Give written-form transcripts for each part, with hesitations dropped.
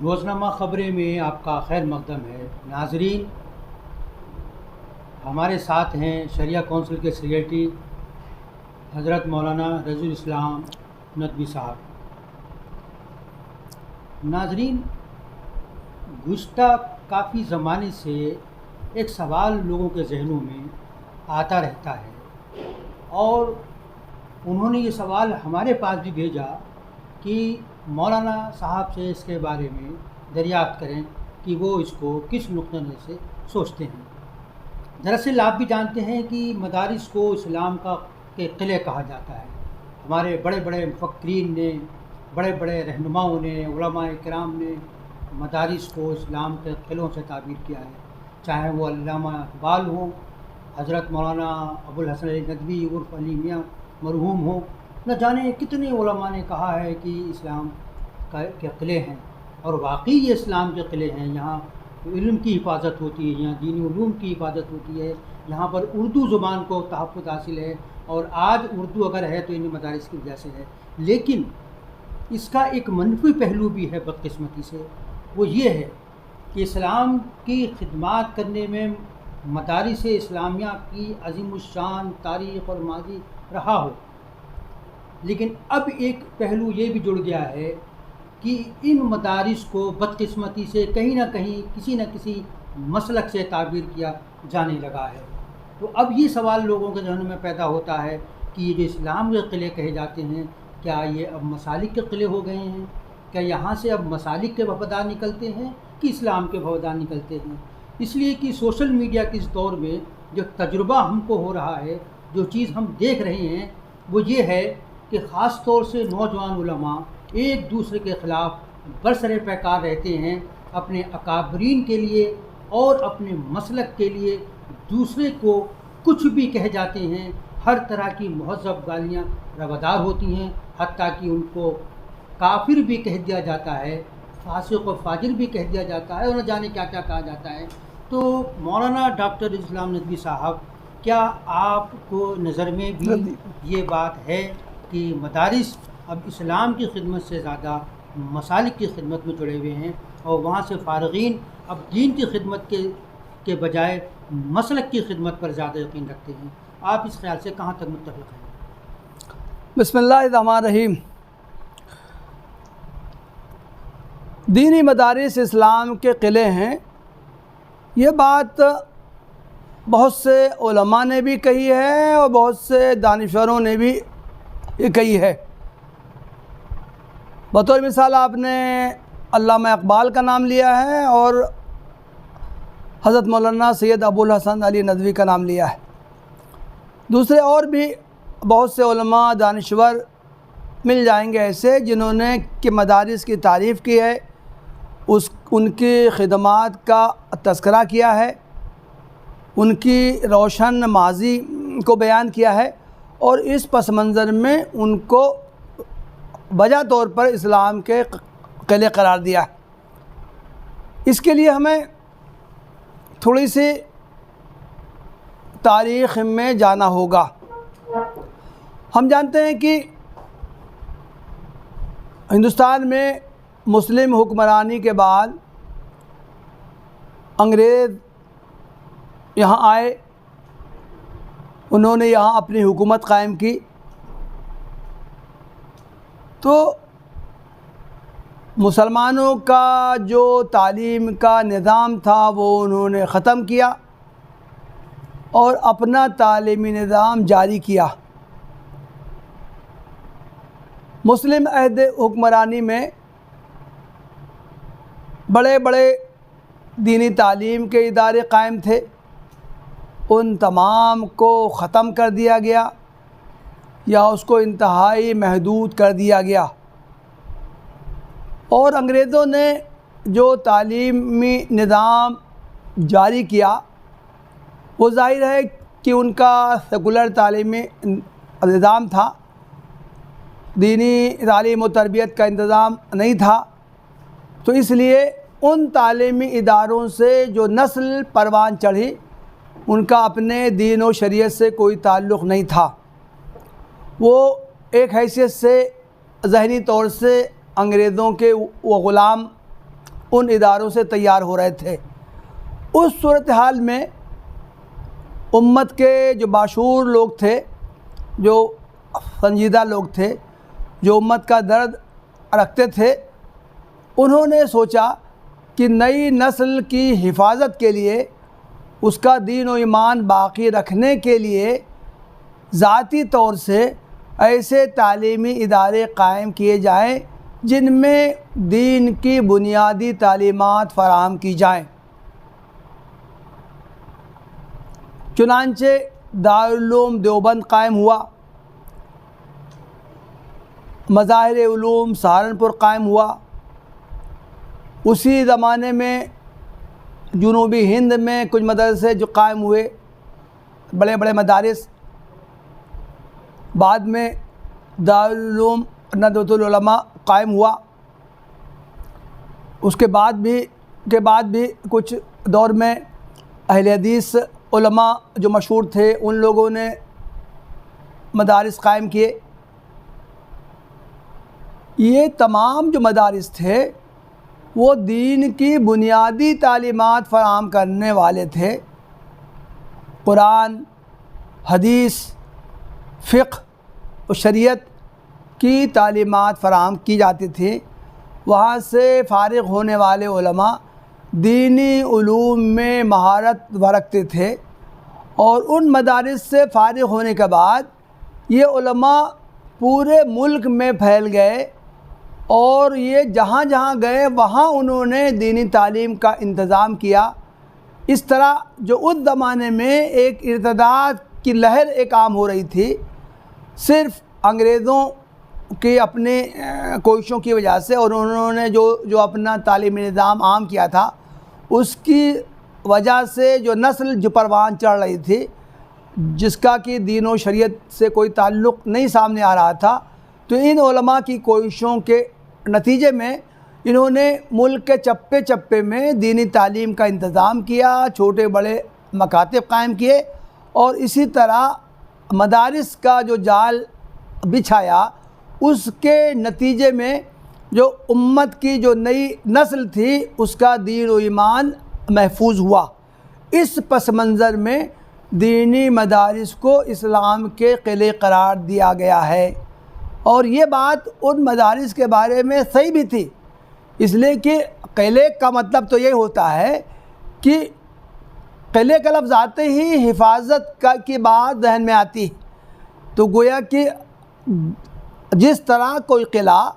روزنامہ خبریں میں آپ کا خیر مقدم ہے۔ ناظرین، ہمارے ساتھ ہیں شریعہ کونسل کے سیکریٹری حضرت مولانا رضی الاسلام ندوی صاحب۔ ناظرین، گزشتہ کافی زمانے سے ایک سوال لوگوں کے ذہنوں میں آتا رہتا ہے اور انہوں نے یہ سوال ہمارے پاس بھی بھیجا کہ مولانا صاحب سے اس کے بارے میں دریافت کریں کہ وہ اس کو کس نقطہ نظر سے سوچتے ہیں۔ دراصل آپ بھی جانتے ہیں کہ مدارس کو اسلام کے قلعے کہا جاتا ہے۔ ہمارے بڑے بڑے مفکرین نے، بڑے بڑے رہنماؤں نے، علماء کرام نے مدارس کو اسلام کے قلعوں سے تعبیر کیا ہے، چاہے وہ علامہ اقبال ہوں، حضرت مولانا ابوالحسن علی ندوی عرف علی میاں مرحوم ہوں، نہ جانے کتنے علماء نے کہا ہے کہ اسلام کے قلعے ہیں، اور واقعی یہ اسلام کے قلعے ہیں۔ یہاں علم کی حفاظت ہوتی ہے، یہاں دینی علوم کی حفاظت ہوتی ہے، یہاں پر اردو زبان کو تحفظ حاصل ہے، اور آج اردو اگر ہے تو ان مدارس کی وجہ سے ہے۔ لیکن اس کا ایک منفی پہلو بھی ہے بدقسمتی سے، وہ یہ ہے کہ اسلام کی خدمات کرنے میں مدارس اسلامیہ کی عظیم الشان تاریخ اور ماضی رہا ہو، لیکن اب ایک پہلو یہ بھی جڑ گیا ہے کہ ان مدارس کو بدقسمتی سے کہیں نہ کہیں کسی نہ کسی مسلک سے تعبیر کیا جانے لگا ہے۔ تو اب یہ سوال لوگوں کے ذہنوں میں پیدا ہوتا ہے کہ یہ جو اسلام کے قلعے کہے جاتے ہیں، کیا یہ اب مسالک کے قلعے ہو گئے ہیں؟ کیا یہاں سے اب مسالک کے وفادار نکلتے ہیں کہ اسلام کے وفادار نکلتے ہیں؟ اس لیے کہ سوشل میڈیا کے اس دور میں جو تجربہ ہم کو ہو رہا ہے، جو چیز ہم دیکھ رہے ہیں، وہ یہ ہے کہ خاص طور سے نوجوان علماء ایک دوسرے کے خلاف برسر پیکار رہتے ہیں، اپنے اکابرین کے لیے اور اپنے مسلک کے لیے دوسرے کو کچھ بھی کہہ جاتے ہیں، ہر طرح کی مہذب گالیاں روادار ہوتی ہیں، حتیٰ کہ ان کو کافر بھی کہہ دیا جاتا ہے، فاسق و فاجر بھی کہہ دیا جاتا ہے، اور نہ جانے کیا کیا کہا جاتا ہے۔ تو مولانا ڈاکٹر اسلام ندوی صاحب، کیا آپ کو نظر میں بھی یہ بات ہے کہ مدارس اب اسلام کی خدمت سے زیادہ مسالک کی خدمت میں جڑے ہوئے ہیں، اور وہاں سے فارغین اب دین کی خدمت کے بجائے مسلک کی خدمت پر زیادہ یقین رکھتے ہیں؟ آپ اس خیال سے کہاں تک متفق ہیں؟ بسم اللہ الرحمن الرحیم۔ دینی مدارس اسلام کے قلعے ہیں، یہ بات بہت سے علماء نے بھی کہی ہے اور بہت سے دانشوروں نے بھی یہ کہی ہے۔ بطور مثال آپ نے علامہ اقبال کا نام لیا ہے اور حضرت مولانا سید ابوالحسن علی ندوی کا نام لیا ہے۔ دوسرے اور بھی بہت سے علماء دانشور مل جائیں گے ایسے جنہوں نے کہ مدارس کی تعریف کی ہے، ان کی خدمات کا تذکرہ کیا ہے، ان کی روشن ماضی کو بیان کیا ہے، اور اس پس منظر میں ان کو بجا طور پر اسلام کے قلعے قرار دیا ہے۔ اس کے لیے ہمیں تھوڑی سی تاریخ میں جانا ہوگا۔ ہم جانتے ہیں کہ ہندوستان میں مسلم حکمرانی کے بعد انگریز یہاں آئے، انہوں نے یہاں اپنی حکومت قائم کی، تو مسلمانوں کا جو تعلیم کا نظام تھا وہ انہوں نے ختم کیا اور اپنا تعلیمی نظام جاری کیا۔ مسلم عہد حکمرانی میں بڑے بڑے دینی تعلیم کے ادارے قائم تھے، ان تمام کو ختم کر دیا گیا یا اس کو انتہائی محدود کر دیا گیا، اور انگریزوں نے جو تعلیمی نظام جاری کیا وہ ظاہر ہے کہ ان کا سیکولر تعلیمی نظام تھا، دینی تعلیم و تربیت کا انتظام نہیں تھا، تو اس لیے ان تعلیمی اداروں سے جو نسل پروان چڑھی ان کا اپنے دین و شریعت سے کوئی تعلق نہیں تھا، وہ ایک حیثیت سے ذہنی طور سے انگریزوں کے وہ غلام ان اداروں سے تیار ہو رہے تھے۔ اس صورتحال میں امت کے جو باشعور لوگ تھے، جو سنجیدہ لوگ تھے، جو امت کا درد رکھتے تھے، انہوں نے سوچا کہ نئی نسل کی حفاظت کے لیے، اس کا دین و ایمان باقی رکھنے کے لیے ذاتی طور سے ایسے تعلیمی ادارے قائم کیے جائیں جن میں دین کی بنیادی تعلیمات فراہم کی جائیں۔ چنانچہ دارالعلوم دیوبند قائم ہوا، مظاہر علوم سہارنپور قائم ہوا۔ اسی زمانے میں جنوبی ہند میں کچھ مدرسے جو قائم ہوئے، بڑے بڑے مدارس۔ بعد میں دارالعلوم ندوۃ العلماء قائم ہوا۔ اس کے بعد بھی کچھ دور میں اہل حدیث علماء جو مشہور تھے، ان لوگوں نے مدارس قائم کیے۔ یہ تمام جو مدارس تھے وہ دین کی بنیادی تعلیمات فراہم کرنے والے تھے۔ قرآن، حدیث، فقہ و شریعت کی تعلیمات فراہم کی جاتی تھیں۔ وہاں سے فارغ ہونے والے علماء دینی علوم میں مہارت رکھتے تھے، اور ان مدارس سے فارغ ہونے کے بعد یہ علماء پورے ملک میں پھیل گئے، اور یہ جہاں جہاں گئے وہاں انہوں نے دینی تعلیم کا انتظام کیا۔ اس طرح جو اس زمانے میں ایک ارتداد کی لہر ایک عام ہو رہی تھی، صرف انگریزوں کی اپنے کوششوں کی وجہ سے، اور انہوں نے جو اپنا تعلیمی نظام عام کیا تھا، اس کی وجہ سے جو نسل جو پروان چڑھ رہی تھی، جس کا کہ دین و شریعت سے کوئی تعلق نہیں سامنے آ رہا تھا، تو ان علماء کی کوششوں کے نتیجے میں انہوں نے ملک کے چپے چپے میں دینی تعلیم کا انتظام کیا، چھوٹے بڑے مکاتب قائم کیے، اور اسی طرح مدارس کا جو جال بچھایا، اس کے نتیجے میں جو امت کی جو نئی نسل تھی اس کا دین و ایمان محفوظ ہوا۔ اس پس منظر میں دینی مدارس کو اسلام کے قلعے قرار دیا گیا ہے، اور یہ بات ان مدارس کے بارے میں صحیح بھی تھی، اس لیے کہ قلعے کا مطلب تو یہ ہوتا ہے کہ قلعے کا لفظ آتے ہی حفاظت کی بات ذہن میں آتی، تو گویا کہ جس طرح کوئی قلعہ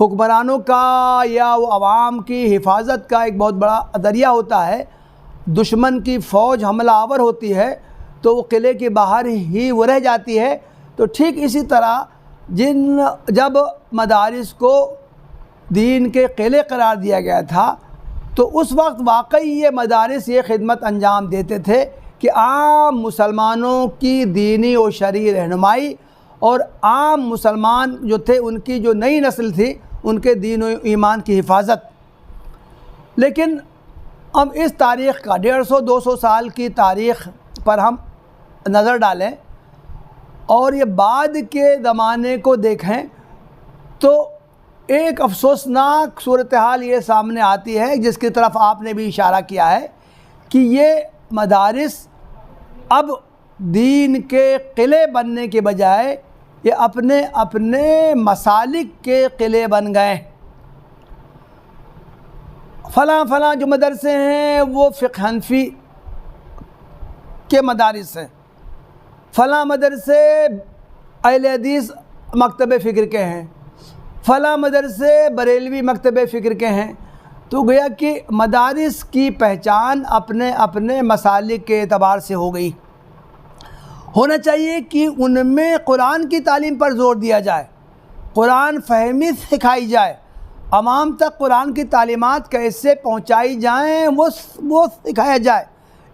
حکمرانوں کا یا وہ عوام کی حفاظت کا ایک بہت بڑا ذریعہ ہوتا ہے، دشمن کی فوج حملہ آور ہوتی ہے تو وہ قلعے کے باہر ہی وہ رہ جاتی ہے، تو ٹھیک اسی طرح جب مدارس کو دین کے قلعے قرار دیا گیا تھا، تو اس وقت واقعی یہ مدارس یہ خدمت انجام دیتے تھے کہ عام مسلمانوں کی دینی و شرعی رہنمائی، اور عام مسلمان جو تھے ان کی جو نئی نسل تھی ان کے دین و ایمان کی حفاظت۔ لیکن ہم اس تاریخ کا 150-200 سال کی تاریخ پر ہم نظر ڈالیں اور یہ بعد کے زمانے کو دیکھیں، تو ایک افسوسناک صورتحال یہ سامنے آتی ہے، جس کی طرف آپ نے بھی اشارہ کیا ہے، کہ یہ مدارس اب دین کے قلعے بننے کے بجائے یہ اپنے مسالک کے قلعے بن گئے۔ فلاں جو مدرسے ہیں وہ فقہ حنفی کے مدارس ہیں، فلاں مدرسے اہل حدیث مکتب فکر کے ہیں، فلاں مدرسے بریلوی مکتب فکر کے ہیں، تو گویا کہ مدارس کی پہچان اپنے مسالک کے اعتبار سے ہو گئی۔ ہونا چاہیے کہ ان میں قرآن کی تعلیم پر زور دیا جائے، قرآن فہمی سکھائی جائے، عوام تک قرآن کی تعلیمات کیسے پہنچائی جائیں وہ سکھایا جائے۔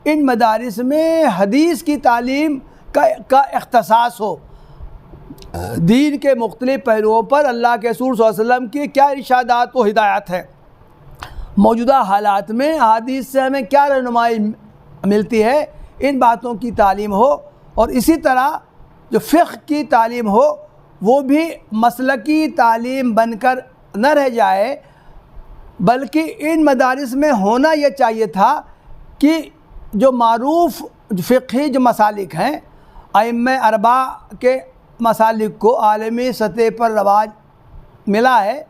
ان مدارس میں حدیث کی تعلیم کا اختصاص ہو، دین کے مختلف پہلوؤں پر اللہ کے رسول صلی اللہ علیہ وسلم کی کیا ارشادات و ہدایات ہے، موجودہ حالات میں حدیث سے ہمیں کیا رہنمائی ملتی ہے، ان باتوں کی تعلیم ہو، اور اسی طرح جو فقہ کی تعلیم ہو وہ بھی مسلکی تعلیم بن کر نہ رہ جائے، بلکہ ان مدارس میں ہونا یہ چاہیے تھا کہ جو معروف فقہی جو مسالک ہیں، ائمہ اربعہ کے مسالک کو عالمی سطح پر رواج ملا ہے،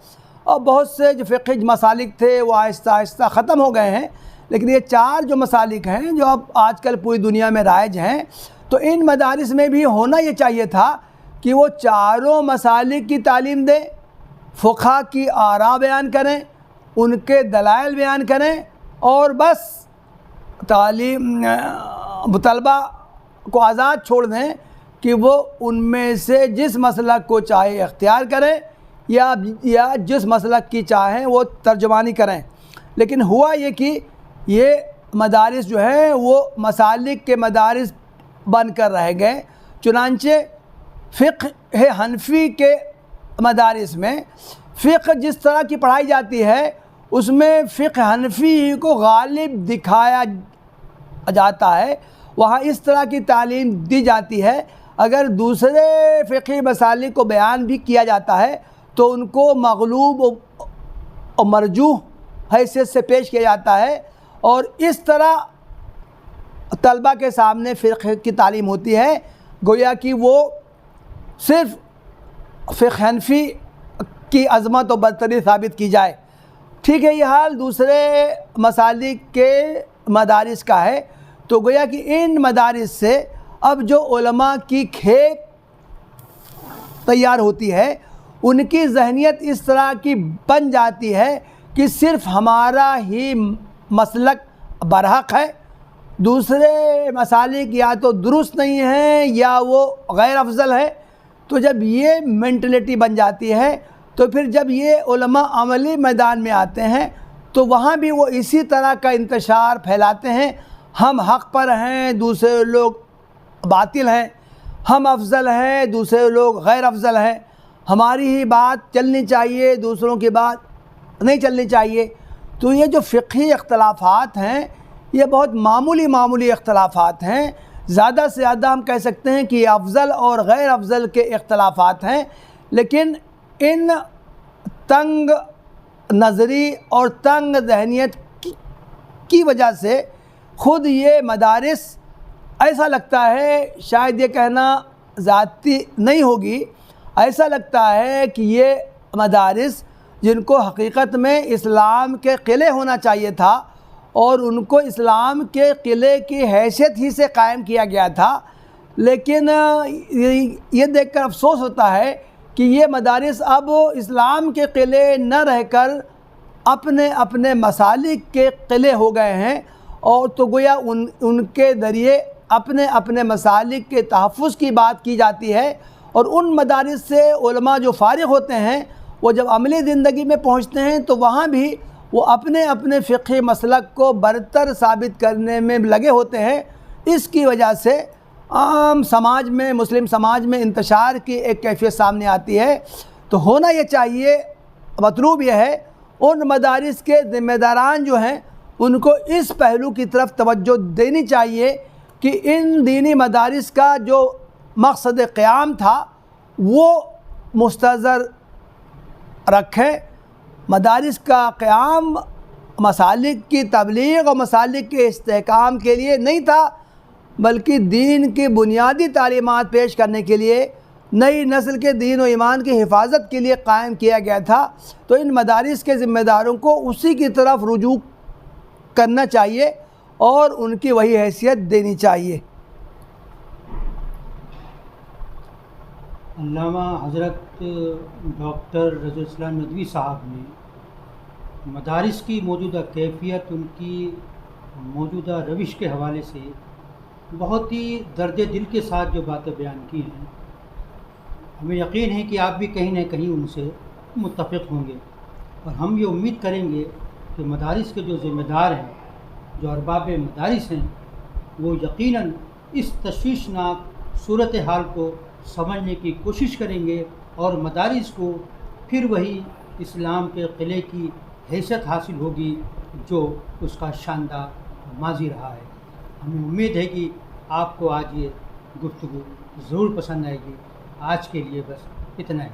اور بہت سے جو فقہی مسالک تھے وہ آہستہ آہستہ ختم ہو گئے ہیں، لیکن یہ 4 جو مسالک ہیں جو اب آج کل پوری دنیا میں رائج ہیں، تو ان مدارس میں بھی ہونا یہ چاہیے تھا کہ وہ چاروں مسالک کی تعلیم دیں، فقہا کی آراء بیان کریں، ان کے دلائل بیان کریں، اور بس تعلیم طلبہ کو آزاد چھوڑ دیں کہ وہ ان میں سے جس مسلک کو چاہے اختیار کریں یا جس مسلک کی چاہیں وہ ترجمانی کریں۔ لیکن ہوا یہ کہ یہ مدارس جو ہیں وہ مسالک کے مدارس بن کر رہ گئے، چنانچہ فقہ حنفی کے مدارس میں فقہ جس طرح کی پڑھائی جاتی ہے اس میں فقہ حنفی کو غالب دکھایا جاتا ہے، وہاں اس طرح کی تعلیم دی جاتی ہے۔ اگر دوسرے فقہی مسالک کو بیان بھی کیا جاتا ہے تو ان کو مغلوب اور مرجوح حیثیت سے پیش کیا جاتا ہے، اور اس طرح طلبہ کے سامنے فقہ کی تعلیم ہوتی ہے گویا کہ وہ صرف فقہ حنفی کی عظمت و برتری ثابت کی جائے۔ ٹھیک ہے، یہ حال دوسرے مسالک کے مدارس کا ہے، تو گویا کہ ان مدارس سے اب جو علماء کی کھیپ تیار ہوتی ہے ان کی ذہنیت اس طرح کی بن جاتی ہے کہ صرف ہمارا ہی مسلک برحق ہے، دوسرے مسالک یا تو درست نہیں ہیں یا وہ غیر افضل ہے۔ تو جب یہ مینٹلٹی بن جاتی ہے تو پھر جب یہ علماء عملی میدان میں آتے ہیں تو وہاں بھی وہ اسی طرح کا انتشار پھیلاتے ہیں، ہم حق پر ہیں دوسرے لوگ باطل ہیں، ہم افضل ہیں دوسرے لوگ غیر افضل ہیں، ہماری ہی بات چلنی چاہیے دوسروں کی بات نہیں چلنی چاہیے۔ تو یہ جو فقہی اختلافات ہیں یہ بہت معمولی اختلافات ہیں، زیادہ سے زیادہ ہم کہہ سکتے ہیں کہ یہ افضل اور غیر افضل کے اختلافات ہیں، لیکن ان تنگ نظری اور تنگ ذہنیت کی وجہ سے خود یہ مدارس ایسا لگتا ہے، شاید یہ کہنا ذاتی نہیں ہوگی، ایسا لگتا ہے کہ یہ مدارس جن کو حقیقت میں اسلام کے قلعے ہونا چاہیے تھا اور ان کو اسلام کے قلعے کی حیثیت ہی سے قائم کیا گیا تھا، لیکن یہ دیکھ کر افسوس ہوتا ہے کہ یہ مدارس اب اسلام کے قلعے نہ رہ کر اپنے مسالک کے قلعے ہو گئے ہیں، اور تو گویا ان کے ذریعے اپنے مسالک کے تحفظ کی بات کی جاتی ہے، اور ان مدارس سے علماء جو فارغ ہوتے ہیں وہ جب عملی زندگی میں پہنچتے ہیں تو وہاں بھی وہ اپنے فقہی مسلک کو برتر ثابت کرنے میں لگے ہوتے ہیں۔ اس کی وجہ سے عام سماج میں، مسلم سماج میں انتشار کی ایک کیفیت سامنے آتی ہے۔ تو ہونا یہ چاہیے، مطلوب یہ ہے ان مدارس کے ذمہ داران جو ہیں ان کو اس پہلو کی طرف توجہ دینی چاہیے کہ ان دینی مدارس کا جو مقصد قیام تھا وہ مستحضر رکھیں۔ مدارس کا قیام مسالک کی تبلیغ اور مسالک کے استحکام کے لیے نہیں تھا، بلکہ دین کی بنیادی تعلیمات پیش کرنے کے لیے، نئی نسل کے دین و ایمان کی حفاظت کے لیے قائم کیا گیا تھا۔ تو ان مدارس کے ذمہ داروں کو اسی کی طرف رجوع کرنا چاہیے اور ان کی وہی حیثیت دینی چاہیے۔ علامہ حضرت ڈاکٹر رضی الاسلام ندوی صاحب نے مدارس کی موجودہ کیفیت، ان کی موجودہ روش کے حوالے سے بہت ہی درد دل کے ساتھ جو باتیں بیان کی ہیں، ہمیں یقین ہے کہ آپ بھی کہیں نہ کہیں ان سے متفق ہوں گے، اور ہم یہ امید کریں گے کہ مدارس کے جو ذمہ دار ہیں، جو ارباب مدارس ہیں، وہ یقیناً اس تشویشناک صورتحال کو سمجھنے کی کوشش کریں گے اور مدارس کو پھر وہی اسلام کے قلعے کی حیثیت حاصل ہوگی جو اس کا شاندار ماضی رہا ہے۔ ہمیں امید ہے کہ آپ کو آج یہ گفتگو ضرور پسند آئے گی۔ آج کے لیے بس اتنا ہی۔